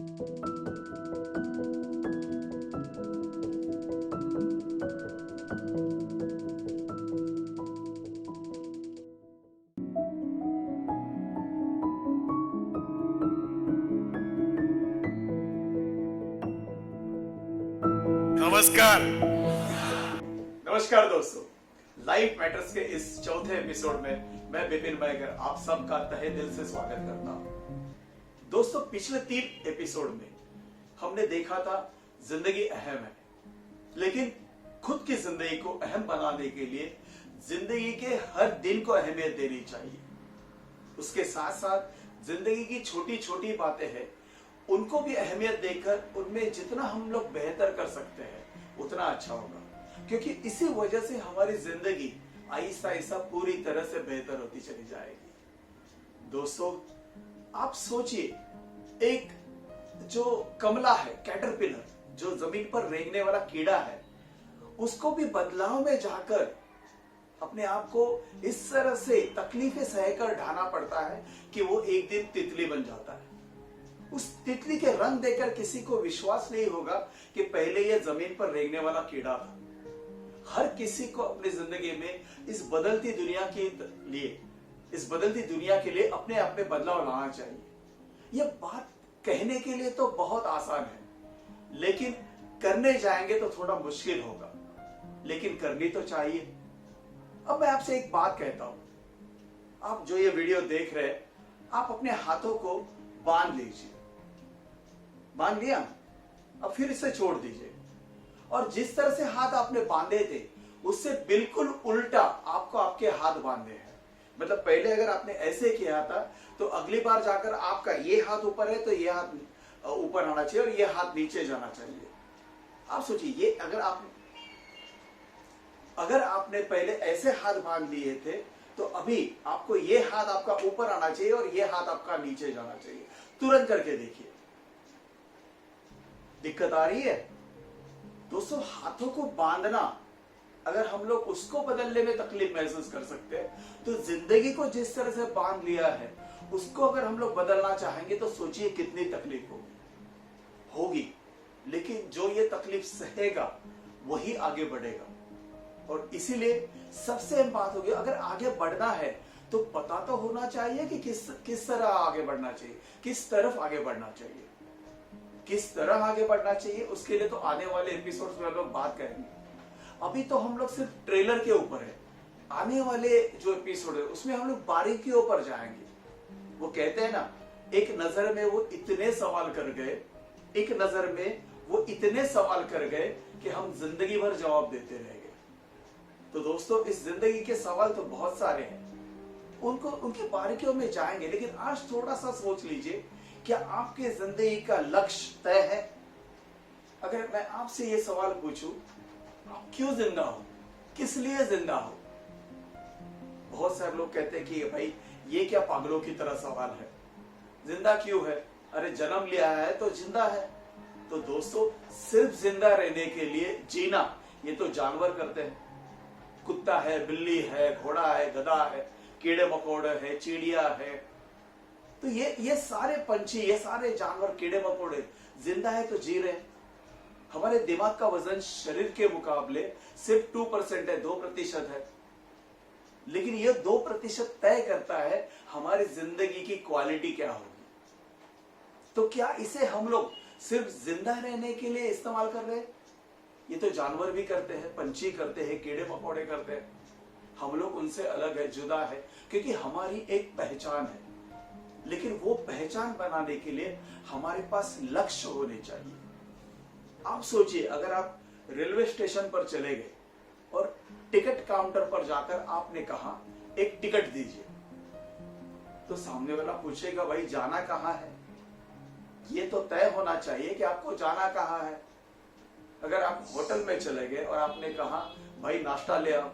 नमस्कार। नमस्कार दोस्तों, लाइफ मैटर्स के इस चौथे एपिसोड में मैं विपिन मैगर आप सबका तहे दिल से स्वागत करता हूं। दोस्तों, पिछले 3 एपिसोड में हमने देखा था जिंदगी अहम है, लेकिन खुद की जिंदगी को अहम बनाने के लिए जिंदगी के हर दिन को अहमियत देनी चाहिए। उसके साथ साथ जिंदगी की छोटी छोटी बातें हैं, उनको भी अहमियत देकर उनमें जितना हम लोग बेहतर कर सकते हैं उतना अच्छा होगा, क्योंकि इसी वजह से हमारी जिंदगी आहिस्ता आहिस्ता पूरी तरह से बेहतर होती चली जाएगी। दोस्तों, आप सोचिए, एक जो कमला है, कैटरपिलर, जो जमीन पर रेंगने वाला कीड़ा है, उसको भी बदलाव में जाकर अपने आप को इस तरह से तकलीफें सहकर ढाना पड़ता है कि वो एक दिन तितली बन जाता है। उस तितली के रंग देखकर किसी को विश्वास नहीं होगा कि पहले यह जमीन पर रेंगने वाला कीड़ा था। हर किसी को अपनी जिंदगी में इस बदलती दुनिया के लिए अपने आप में बदलाव लाना चाहिए। यह बात कहने के लिए तो बहुत आसान है, लेकिन करने जाएंगे तो थोड़ा मुश्किल होगा, लेकिन करनी तो चाहिए। अब मैं आपसे एक बात कहता हूं, आप जो ये वीडियो देख रहे हैं, आप अपने हाथों को बांध लीजिए। बांध लिया, अब फिर इसे छोड़ दीजिए, और जिस तरह से हाथ आपने बांधे थे उससे बिल्कुल उल्टा आपको आपके हाथ बांधने हैं। मतलब पहले अगर आपने ऐसे किया था तो अगली बार जाकर आपका ये हाथ ऊपर है तो ये हाथ ऊपर आना चाहिए और ये हाथ नीचे जाना चाहिए। आप सोचिए, ये अगर आपने पहले ऐसे हाथ बांध लिए थे तो अभी आपको ये हाथ आपका ऊपर आना चाहिए और ये हाथ आपका नीचे जाना चाहिए। तुरंत करके देखिए, दिक्कत आ रही है? दोस्तों, हाथों को बांधना, अगर हम लोग उसको बदलने में तकलीफ महसूस कर सकते हैं, तो जिंदगी को जिस तरह से बांध लिया है उसको अगर हम लोग बदलना चाहेंगे तो सोचिए कितनी तकलीफ होगी। लेकिन जो ये तकलीफ सहेगा वही आगे बढ़ेगा। और इसीलिए सबसे अहम बात होगी, अगर आगे बढ़ना है तो पता तो होना चाहिए कि किस तरह आगे बढ़ना चाहिए, किस तरफ आगे बढ़ना चाहिए, किस तरह आगे बढ़ना चाहिए। उसके लिए तो आने वाले एपिसोड्स में हम लोग बात करेंगे। अभी तो हम लोग सिर्फ ट्रेलर के ऊपर है। आने वाले जो एपिसोड है उसमें हम लोग बारीकियों पर जाएंगे। वो कहते हैं ना, एक नजर में वो इतने सवाल कर गए कि हम जिंदगी भर जवाब देते रह गए। तो दोस्तों, इस जिंदगी के सवाल तो बहुत सारे हैं, उनकी बारीकियों में जाएंगे। लेकिन आज थोड़ा सा सोच लीजिए, क्या आपके जिंदगी का लक्ष्य तय है? अगर मैं आपसे ये सवाल पूछूं, आप क्यों जिंदा हो, किस लिए जिंदा हो? बहुत सारे लोग कहते हैं कि भाई ये क्या पागलों की तरह सवाल है, जिंदा क्यों है? अरे जन्म लिया है तो जिंदा है। तो दोस्तों, सिर्फ जिंदा रहने के लिए जीना ये तो जानवर करते हैं। कुत्ता है, बिल्ली है, घोड़ा है, गधा है, कीड़े मकोड़े है, चिड़िया है। तो ये सारे पंछी, ये सारे जानवर, कीड़े मकोड़े जिंदा है तो जी रहे हैं। हमारे दिमाग का वजन शरीर के मुकाबले सिर्फ 2% है, 2% है। लेकिन ये 2% तय करता है हमारी जिंदगी की क्वालिटी क्या होगी। तो क्या इसे हम लोग सिर्फ जिंदा रहने के लिए इस्तेमाल कर रहे हैं? ये तो जानवर भी करते हैं, पंछी करते हैं, कीड़े मकोड़े करते हैं। हम लोग उनसे अलग है, जुदा है, क्योंकि हमारी एक पहचान है। लेकिन वो पहचान बनाने के लिए हमारे पास लक्ष्य होने चाहिए। आप सोचिए, अगर आप रेलवे स्टेशन पर चले गए और टिकट काउंटर पर जाकर आपने कहा एक टिकट दीजिए, तो सामने वाला पूछेगा भाई जाना कहां है? ये तो तय होना चाहिए कि आपको जाना कहां है। अगर आप होटल में चले गए और आपने कहा भाई नाश्ता ले आओ,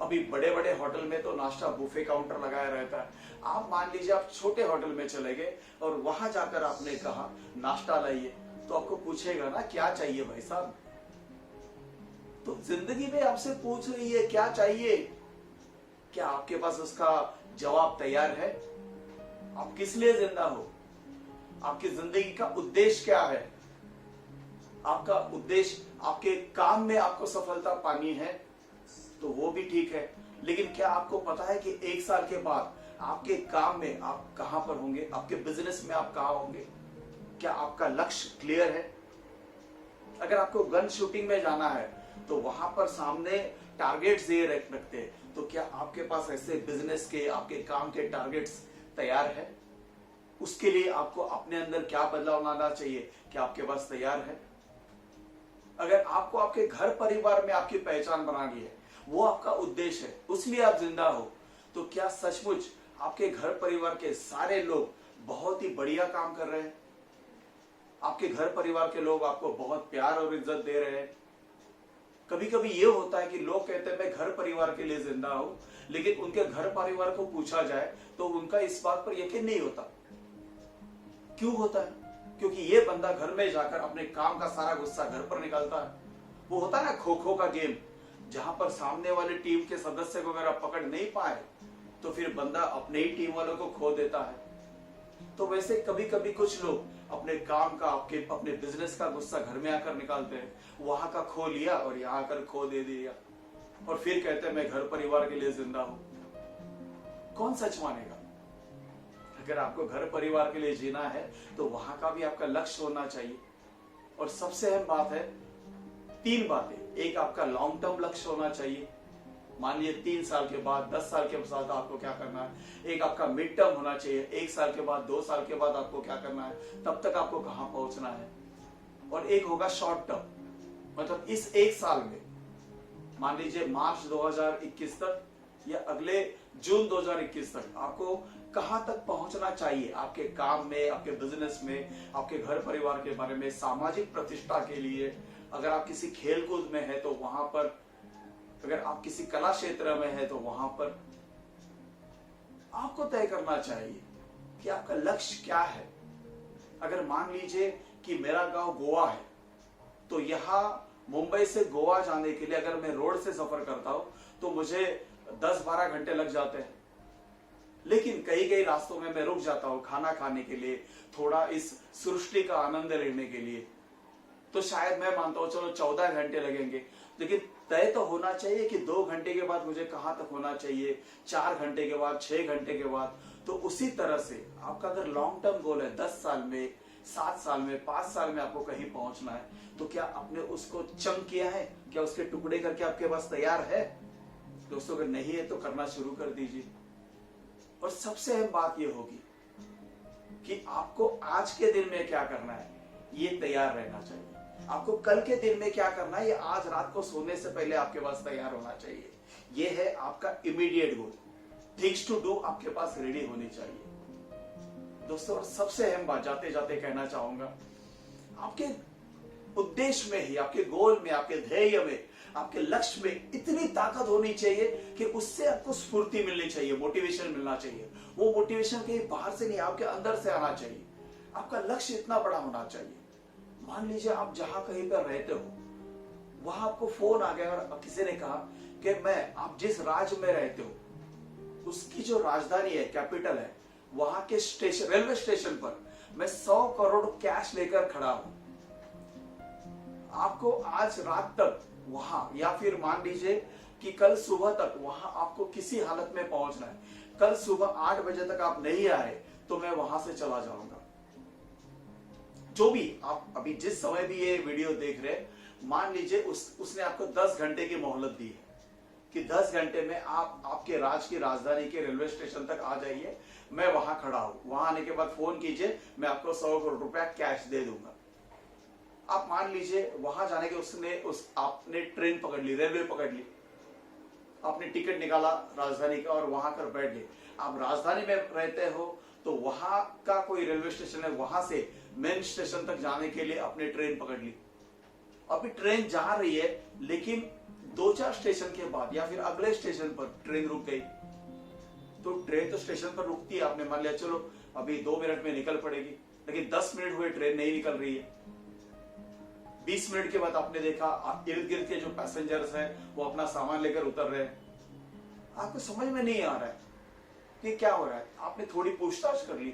अभी बड़े बड़े होटल में तो नाश्ता बुफे काउंटर लगाया रहता है। आप मान लीजिए आप छोटे होटल में चले गए और वहां जाकर आपने कहा नाश्ता लाइए, तो आपको पूछेगा ना क्या चाहिए भाई साहब। तो जिंदगी में आपसे पूछ रही है क्या चाहिए, क्या आपके पास उसका जवाब तैयार है? आप किस लिए जिंदा हो? आपकी जिंदगी का उद्देश्य क्या है? आपका उद्देश्य आपके काम में आपको सफलता पानी है तो वो भी ठीक है, लेकिन क्या आपको पता है कि 1 साल के बाद आपके काम में आप कहां पर होंगे? आपके बिजनेस में आप कहां होंगे? क्या आपका लक्ष्य क्लियर है? अगर आपको गन शूटिंग में जाना है तो वहां पर सामने टारगेट्स ये रखते हैं, तो क्या आपके पास ऐसे बिजनेस के, आपके काम के टारगेट्स तैयार है? उसके लिए आपको अपने अंदर क्या बदलाव लाना चाहिए? क्या आपके पास तैयार है? अगर आपको आपके घर परिवार में आपकी पहचान बनानी है, वो आपका उद्देश्य है, उसलिए आप जिंदा हो, तो क्या सचमुच आपके घर परिवार के सारे लोग बहुत ही बढ़िया काम कर रहे हैं? आपके घर परिवार के लोग आपको बहुत प्यार और इज्जत दे रहे हैं? कभी कभी ये होता है कि लोग कहते हैं मैं घर परिवार के लिए जिंदा हूं, लेकिन उनके घर परिवार को पूछा जाए तो उनका इस बात पर यकीन नहीं होता। क्यों होता है? क्योंकि ये बंदा घर में जाकर अपने काम का सारा गुस्सा घर पर निकालता है। वो होता है ना खो खो का गेम, जहां पर सामने वाली टीम के सदस्य को अगर आप पकड़ नहीं पाए तो फिर बंदा अपने ही टीम वालों को खो देता है। तो वैसे कभी कभी कुछ लोग अपने काम का, अपने बिजनेस का गुस्सा घर में आकर निकालते हैं। वहां का खो लिया और यहाँ आकर खो दे दिया, और फिर कहते हैं मैं घर परिवार के लिए जिंदा हूं। कौन सच मानेगा? अगर आपको घर परिवार के लिए जीना है तो वहां का भी आपका लक्ष्य होना चाहिए। और सबसे अहम बात है 3 बातें। एक, आपका लॉन्ग टर्म लक्ष्य होना चाहिए। मान लीजिए 3 साल के बाद, 10 साल के बाद आपको क्या करना है। एक आपका मिड टर्म होना चाहिए, 1 साल के बाद, 2 साल के बाद आपको क्या करना है, तब तक आपको कहां पहुंचना है। और एक होगा शॉर्ट टर्म, मतलब इस 1 साल में, मान लीजिए मार्च 2021 तक या अगले जून 2021 तक आपको कहां तक पहुंचना चाहिए आपके काम में, आपके बिजनेस में, आपके घर परिवार के बारे में, सामाजिक प्रतिष्ठा के लिए। अगर आप किसी खेल कूद में है तो वहां पर, अगर आप किसी कला क्षेत्र में है तो वहां पर आपको तय करना चाहिए कि आपका लक्ष्य क्या है। अगर मान लीजिए कि मेरा गांव गोवा है, तो यहां मुंबई से गोवा जाने के लिए अगर मैं रोड से सफर करता हूं तो मुझे 10-12 घंटे लग जाते हैं। लेकिन कई कई रास्तों में मैं रुक जाता हूं खाना खाने के लिए, थोड़ा इस सृष्टि का आनंद लेने के लिए, तो शायद मैं मानता हूं चलो 14 घंटे लगेंगे। लेकिन तय तो होना चाहिए कि 2 घंटे के बाद मुझे कहां तक होना चाहिए, 4 घंटे के बाद, 6 घंटे के बाद। तो उसी तरह से आपका अगर लॉन्ग टर्म गोल है 10 साल में, 7 साल में, 5 साल में आपको कहीं पहुंचना है, तो क्या आपने उसको चंक किया है? क्या उसके टुकड़े करके आपके पास तैयार है? दोस्तों अगर नहीं है तो करना शुरू कर दीजिए। और सबसे अहम बात यह होगी कि आपको आज के दिन में क्या करना है ये तैयार रहना चाहिए। आपको कल के दिन में क्या करना है ये आज रात को सोने से पहले आपके पास तैयार होना चाहिए। ये है आपका immediate goal. Things to do आपके पास रेडी होनी चाहिए। दोस्तों और सबसे अहम बात जाते जाते कहना चाहूंगा, आपके उद्देश्य में ही, आपके गोल में, आपके ध्येय में, आपके लक्ष्य में इतनी ताकत होनी चाहिए कि उससे आपको स्फूर्ति मिलनी चाहिए, मोटिवेशन मिलना चाहिए। वो मोटिवेशन कहीं बाहर से नहीं, आपके अंदर से आना चाहिए। आपका लक्ष्य इतना बड़ा होना चाहिए। मान लीजिए आप जहां कहीं पर रहते हो, वहां आपको फोन आ गया और किसी ने कहा कि आप जिस राज्य में रहते हो उसकी जो राजधानी है, कैपिटल है, वहां के स्टेशन, रेलवे स्टेशन पर मैं 100 करोड़ कैश लेकर खड़ा हूं। आपको आज रात तक वहां, या फिर मान लीजिए कि कल सुबह तक वहां आपको किसी हालत में पहुंचना है। कल सुबह 8 बजे तक आप नहीं आए तो मैं वहां से चला जाऊंगा। जो भी आप अभी जिस समय भी ये वीडियो देख रहे हैं, मान लीजिए उसने आपको 10 घंटे की मोहलत दी है कि 10 घंटे में आप आपके राज्य की राजधानी के रेलवे स्टेशन तक आ जाइए, मैं वहां खड़ा हूं। वहां आने के बाद फोन कीजिए, मैं आपको 100 करोड़ रुपया कैश दे दूंगा। आप मान लीजिए वहां जाने के आपने ट्रेन पकड़ ली, रेलवे पकड़ ली, आपने टिकट निकाला राजधानी का और वहां कर बैठ गए। आप राजधानी में रहते हो तो वहां का कोई रेलवे स्टेशन है, वहां से मेन स्टेशन तक जाने के लिए आपने ट्रेन पकड़ ली। अभी ट्रेन जा रही है, लेकिन 2-4 स्टेशन के बाद या फिर अगले स्टेशन पर ट्रेन रुक गई। तो ट्रेन तो स्टेशन पर रुकती है, आपने मान लिया चलो अभी 2 मिनट में निकल पड़ेगी, लेकिन 10 मिनट हुए ट्रेन नहीं निकल रही है। 20 मिनट के बाद आपने देखा इर्द गिर्द के जो पैसेंजर्स हैं वो अपना सामान लेकर उतर रहे हैं। आपको समझ में नहीं आ रहा है कि क्या हो रहा है। आपने थोड़ी पूछताछ कर ली,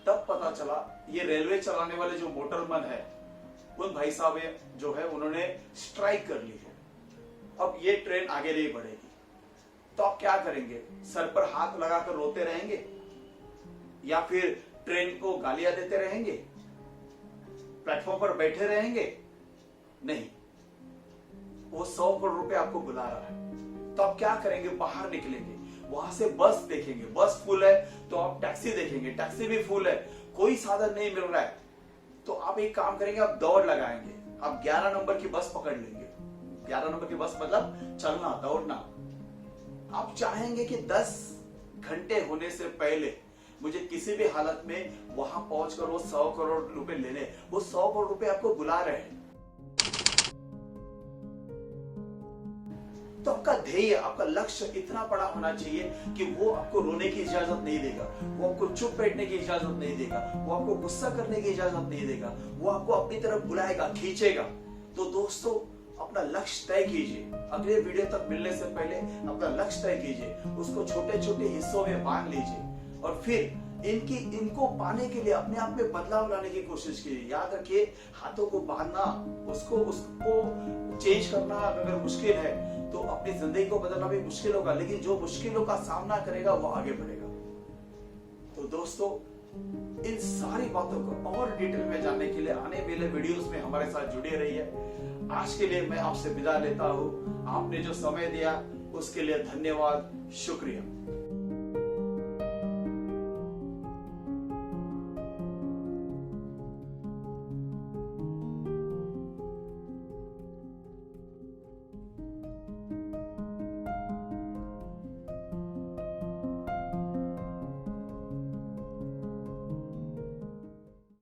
तब पता चला ये रेलवे चलाने वाले जो मोटरमैन है, उन भाई साहब जो है उन्होंने स्ट्राइक कर ली है। अब ये ट्रेन आगे नहीं बढ़ेगी। तो आप क्या करेंगे? सर पर हाथ लगाकर रोते रहेंगे या फिर ट्रेन को गालियां देते रहेंगे? प्लेटफॉर्म पर बैठे रहेंगे? नहीं, वो 100 करोड़ रुपए आपको बुला रहा है। तो आप क्या करेंगे? बाहर निकलेंगे, वहां से बस देखेंगे, बस फुल है तो आप टैक्सी देखेंगे, टैक्सी भी फुल है, कोई साधन नहीं मिल रहा है तो आप एक काम करेंगे, आप दौड़ लगाएंगे, आप 11 नंबर की बस पकड़ लेंगे। 11 नंबर की बस मतलब चलना, दौड़ना। आप चाहेंगे कि 10 घंटे होने से पहले मुझे किसी भी हालत में वहां पहुंचकर वो 100 करोड़ रुपए लेने, वो 100 करोड़ रुपए आपको बुला रहे हैं। तो आपका ध्येय, आपका लक्ष्य इतना बड़ा होना चाहिए कि वो आपको रोने की इजाजत नहीं देगा, वो आपको चुप बैठने की इजाजत नहीं देगा, वो आपको गुस्सा करने की इजाजत नहीं देगा, वो आपको अपनी तरफ बुलाएगा, खींचेगा। तो दोस्तों, अपना लक्ष्य तय कीजिए। अगले वीडियो तक मिलने से पहले अपना लक्ष्य तय कीजिए, उसको छोटे छोटे हिस्सों में बांट लीजिए और फिर इनको पाने के लिए अपने आप में बदलाव लाने की कोशिश कीजिए। याद रखिए, हाथों को बांधना, उसको चेंज करना अगर मुश्किल है तो अपनी जिंदगी को बदलना भी मुश्किल होगा, लेकिन जो मुश्किलों का सामना करेगा वो आगे बढ़ेगा। तो दोस्तों, इन सारी बातों को और डिटेल में जानने के लिए आने वाले वीडियोस में हमारे साथ जुड़े रहिए। आज के लिए मैं आपसे विदा लेता हूं। आपने जो समय दिया उसके लिए धन्यवाद, शुक्रिया।